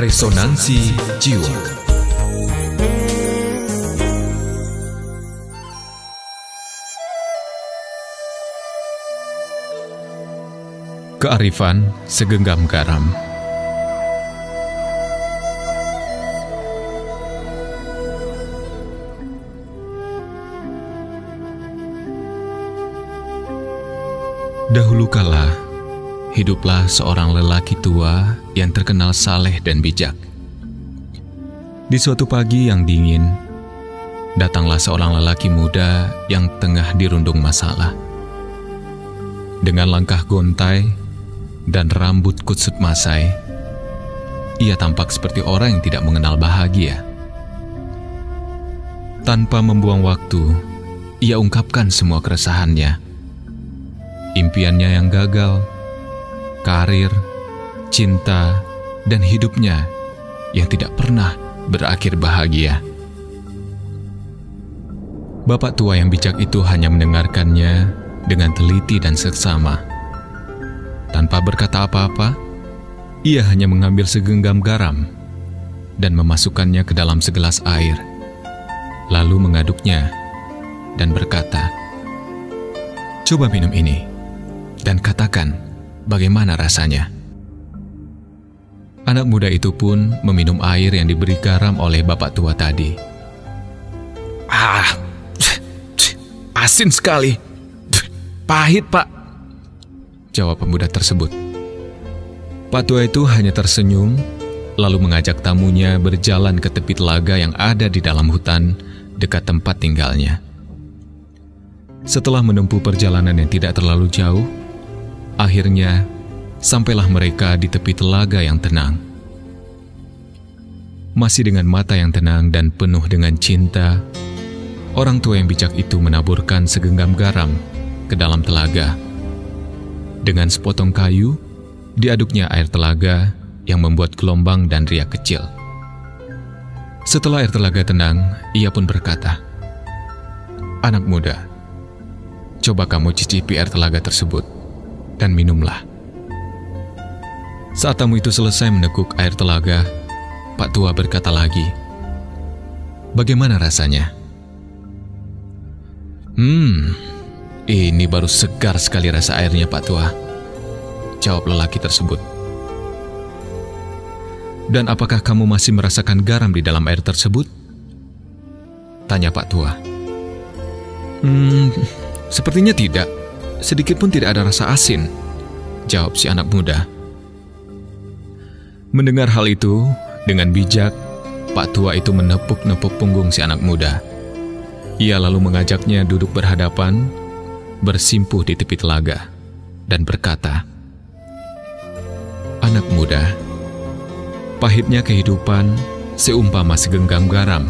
Resonansi Jiwa. Kearifan segenggam garam. Dahulu kala, hiduplah seorang lelaki tua yang terkenal saleh dan bijak. Di suatu pagi yang dingin, datanglah seorang lelaki muda yang tengah dirundung masalah. Dengan langkah gontai dan rambut kusut masai, ia tampak seperti orang yang tidak mengenal bahagia. Tanpa membuang waktu, ia ungkapkan semua keresahannya. Impiannya yang gagal, karir, cinta, dan hidupnya yang tidak pernah berakhir bahagia. Bapak tua yang bijak itu hanya mendengarkannya dengan teliti dan seksama. Tanpa berkata apa-apa, ia hanya mengambil segenggam garam dan memasukkannya ke dalam segelas air, lalu mengaduknya dan berkata, "Coba minum ini dan katakan bagaimana rasanya." Anak muda itu pun meminum air yang diberi garam oleh bapak tua tadi. Asin sekali. Pahit, Pak, jawab pemuda tersebut. Pak tua itu hanya tersenyum, lalu mengajak tamunya berjalan ke tepi telaga yang ada di dalam hutan dekat tempat tinggalnya. Setelah menempuh perjalanan yang tidak terlalu jauh, akhirnya sampailah mereka di tepi telaga yang tenang. Masih dengan mata yang tenang dan penuh dengan cinta, orang tua yang bijak itu menaburkan segenggam garam ke dalam telaga. Dengan sepotong kayu, diaduknya air telaga yang membuat gelombang dan riak kecil. Setelah air telaga tenang, ia pun berkata, "Anak muda, coba kamu cicipi air telaga tersebut dan minumlah." Saat tamu itu selesai meneguk air telaga, Pak tua berkata lagi, "Bagaimana rasanya?" Ini baru segar sekali rasa airnya, Pak tua," jawab lelaki tersebut. "Dan apakah kamu masih merasakan garam di dalam air tersebut?" tanya Pak tua. Sepertinya tidak. Sedikit pun tidak ada rasa asin," jawab si anak muda. Mendengar hal itu, dengan bijak, Pak tua itu menepuk-nepuk punggung si anak muda. Ia lalu mengajaknya duduk berhadapan, bersimpuh di tepi telaga, dan berkata, "Anak muda, pahitnya kehidupan seumpama segenggam garam,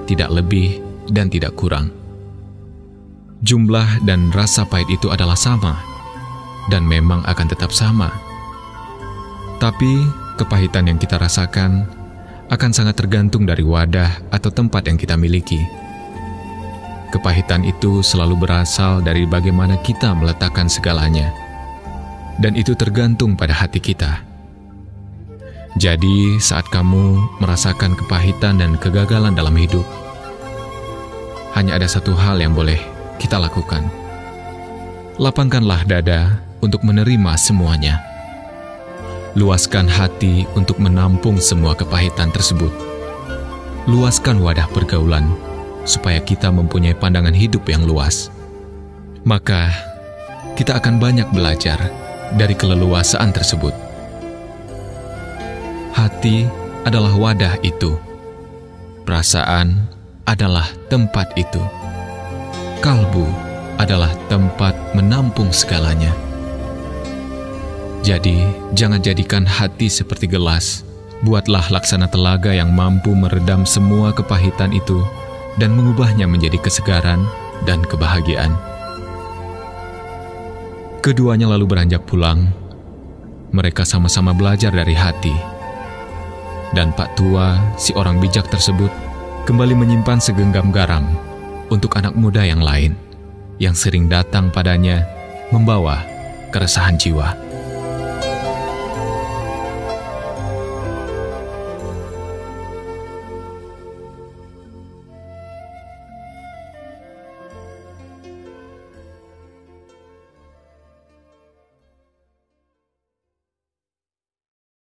tidak lebih dan tidak kurang. Jumlah dan rasa pahit itu adalah sama, dan memang akan tetap sama. Tapi kepahitan yang kita rasakan akan sangat tergantung dari wadah atau tempat yang kita miliki. Kepahitan itu selalu berasal dari bagaimana kita meletakkan segalanya, dan itu tergantung pada hati kita. Jadi, saat kamu merasakan kepahitan dan kegagalan dalam hidup, hanya ada satu hal yang boleh kita lakukan. Lapangkanlah dada untuk menerima semuanya. Luaskan hati untuk menampung semua kepahitan tersebut. Luaskan wadah pergaulan supaya kita mempunyai pandangan hidup yang luas. Maka, kita akan banyak belajar dari keleluasaan tersebut. Hati adalah wadah itu. Perasaan adalah tempat itu. Kalbu adalah tempat menampung segalanya. Jadi, jangan jadikan hati seperti gelas. Buatlah laksana telaga yang mampu meredam semua kepahitan itu dan mengubahnya menjadi kesegaran dan kebahagiaan." Keduanya lalu beranjak pulang. Mereka sama-sama belajar dari hati. Dan Pak tua, si orang bijak tersebut, kembali menyimpan segenggam garam untuk anak muda yang lain, yang sering datang padanya membawa keresahan jiwa.